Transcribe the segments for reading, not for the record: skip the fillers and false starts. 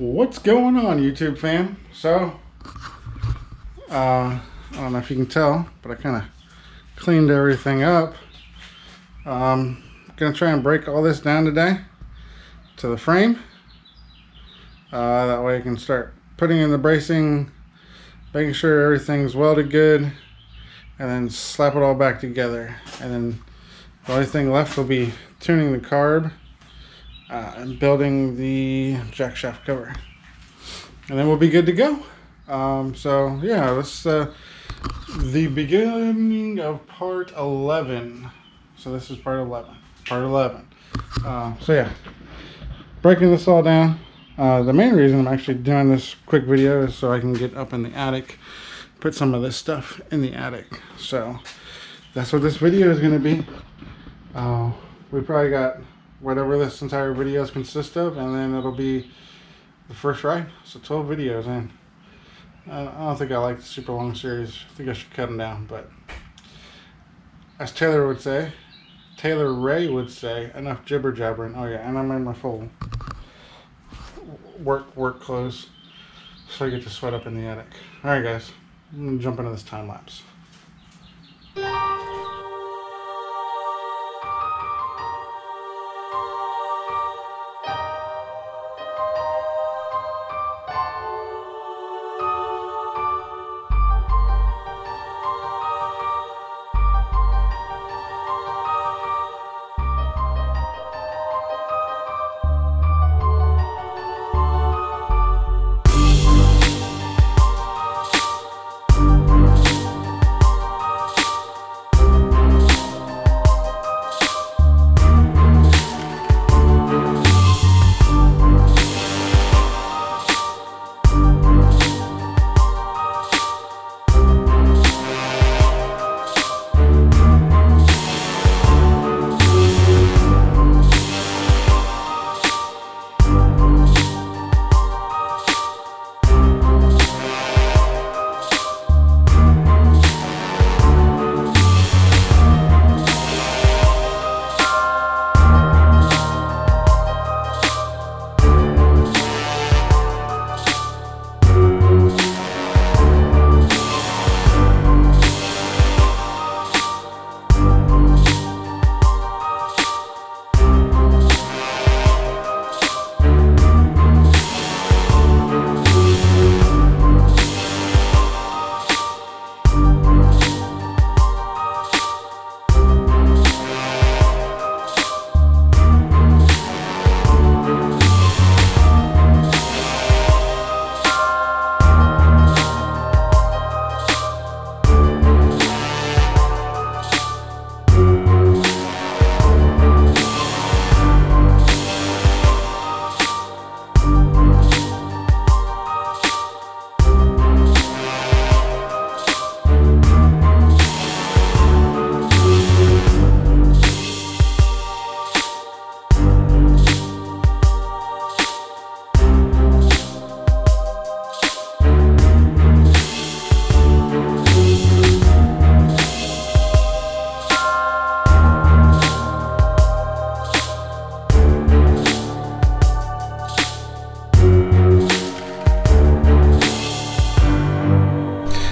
What's going on, YouTube fam? So, I don't know if you can tell, but I kind of cleaned everything up. Gonna try and break all this down today to the frame. That way I can start putting in the bracing, making sure everything's welded good, and then slap it all back together. And then the only thing left will be tuning the carb and building the jack shaft cover, and then we'll be good to go. So yeah, this the beginning of part 11. So this is part 11. So yeah, breaking this all down. The main reason I'm actually doing this quick video is so I can get up in the attic, put some of this stuff in the attic. So that's what this video is going to be. We probably got whatever this entire video consists of, and then it'll be the first ride. So 12 videos in. I don't think I like the super long series. I think I should cut them down, but as Taylor Ray would say, enough jibber jabbering. Oh yeah, and I'm in my full work clothes, so I get to sweat up in the attic. All right, guys, I'm gonna jump into this time lapse.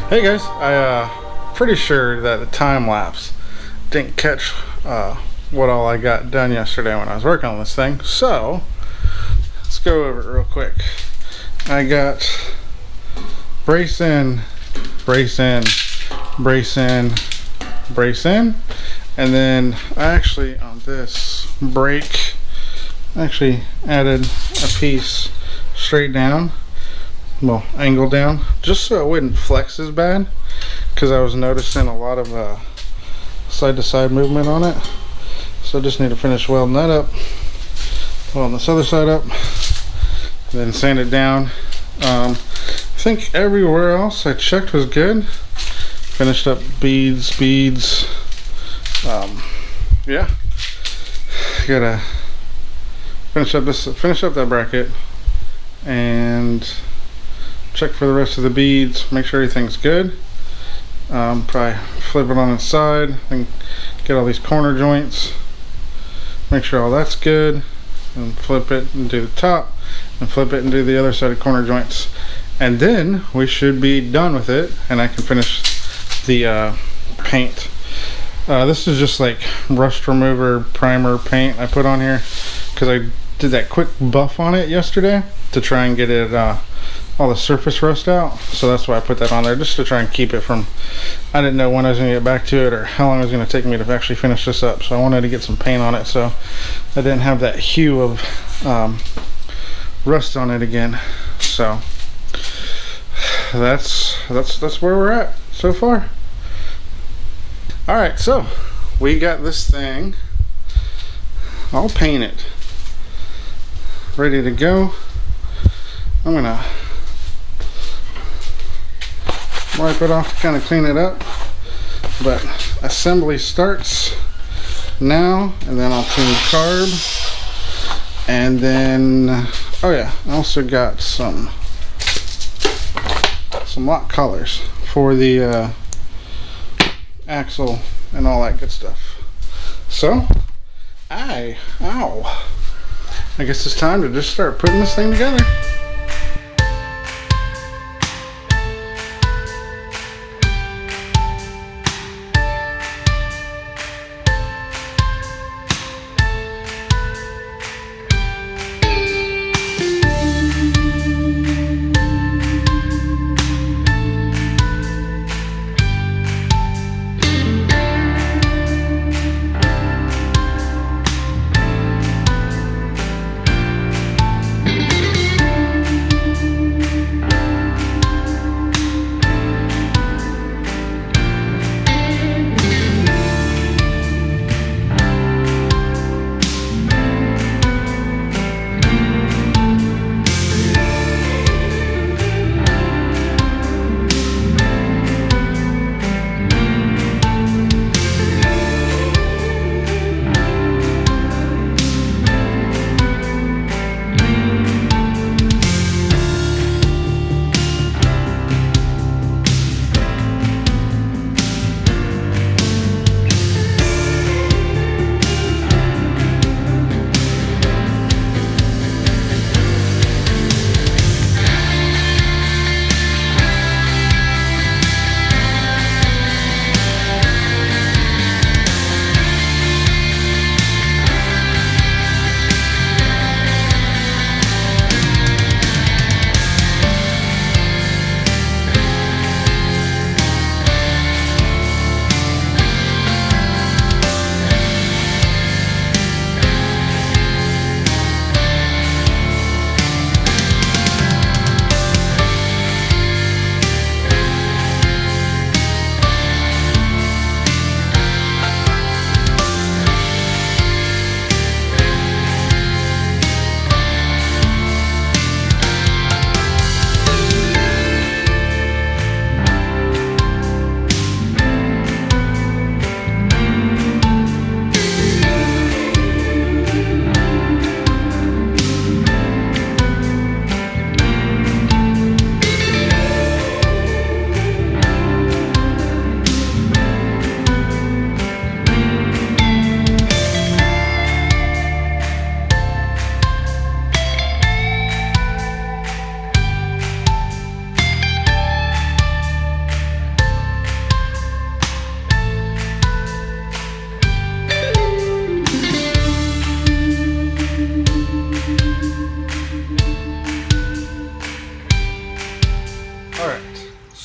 Hey guys, pretty sure that the time lapse didn't catch what all I got done yesterday when I was working on this thing. So let's go over it real quick. I got brace in, brace in, brace in, brace in, and then I actually on this brake actually added a piece straight down, well, angle down, just so it wouldn't flex as bad, because I was noticing a lot of side to side movement on it. So I just need to finish welding that up, weld this other side up, then sand it down. I think everywhere else I checked was good. Finished up beads. Yeah, gotta finish up that bracket and check for the rest of the beads, make sure everything's good. Probably flip it on its side and get all these corner joints, make sure all that's good, and flip it and do the top, and flip it and do the other side of corner joints. And then we should be done with it, and I can finish the paint. This is just like rust remover primer paint I put on here because I did that quick buff on it yesterday to try and get it all the surface rust out. So that's why I put that on there, just to try and keep it from, I didn't know when I was going to get back to it or how long it was going to take me to actually finish this up. So I wanted to get some paint on it so I didn't have that hue of rust on it again. So that's where we're at so far. All right, so we got this thing all painted, ready to go. I'm gonna wipe it off to kind of clean it up, but assembly starts now, and then I'll tune the carb, and then oh yeah, I also got some lock collars for the axle and all that good stuff. So I guess it's time to just start putting this thing together.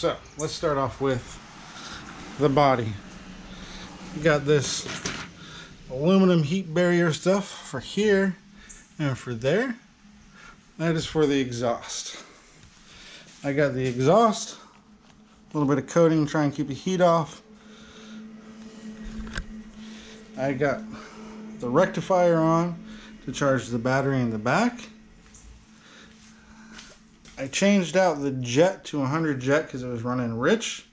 So let's start off with the body. You got this aluminum heat barrier stuff for here and for there. That is for the exhaust. I got the exhaust, a little bit of coating, try and keep the heat off. I got the rectifier on to charge the battery in the back. I changed out the jet to 100 jet because it was running rich.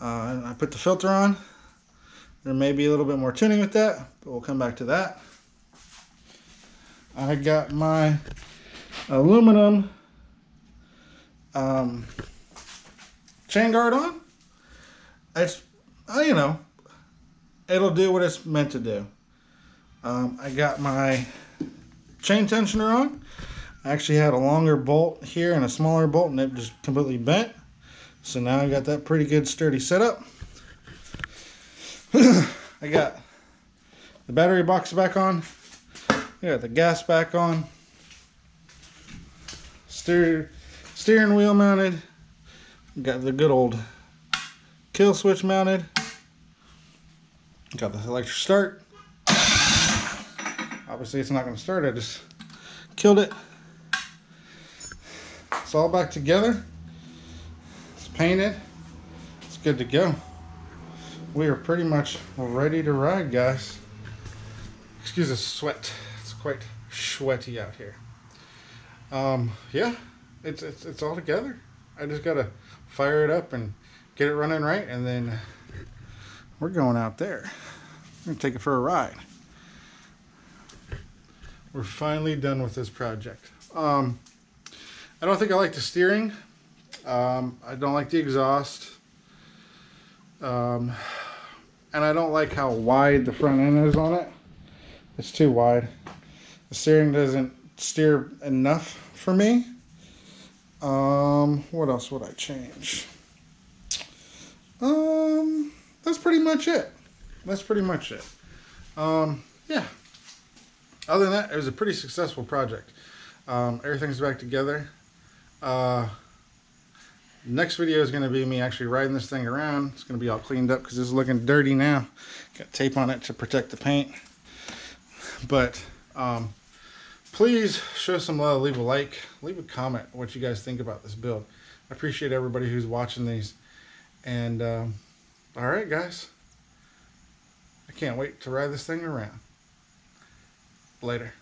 And I put the filter on. There may be a little bit more tuning with that, but we'll come back to that. I got my aluminum chain guard on. It's, you know, it'll do what it's meant to do. I got my chain tensioner on. I actually had a longer bolt here and a smaller bolt, and it just completely bent. So now I got that pretty good sturdy setup. I got the battery box back on. I got the gas back on. Steering wheel mounted. Got the good old kill switch mounted. Got the electric start. Obviously it's not going to start. I just killed it. It's all back together. It's painted. It's good to go. We are pretty much ready to ride, guys. Excuse the sweat. It's quite sweaty out here. Yeah, it's all together. I just gotta fire it up and get it running right, and then we're going out there. We're gonna take it for a ride. We're finally done with this project. I don't think I like the steering. I don't like the exhaust. And I don't like how wide the front end is on it. It's too wide. The steering doesn't steer enough for me. What else would I change? That's pretty much it. Yeah. Other than that, it was a pretty successful project. Everything's back together. Next video is going to be me actually riding this thing around. It's going to be all cleaned up because it's looking dirty now. Got tape on it to protect the paint. But please show some love. Leave a like. Leave a comment what you guys think about this build. I appreciate everybody who's watching these. And alright guys. I can't wait to ride this thing around. Later.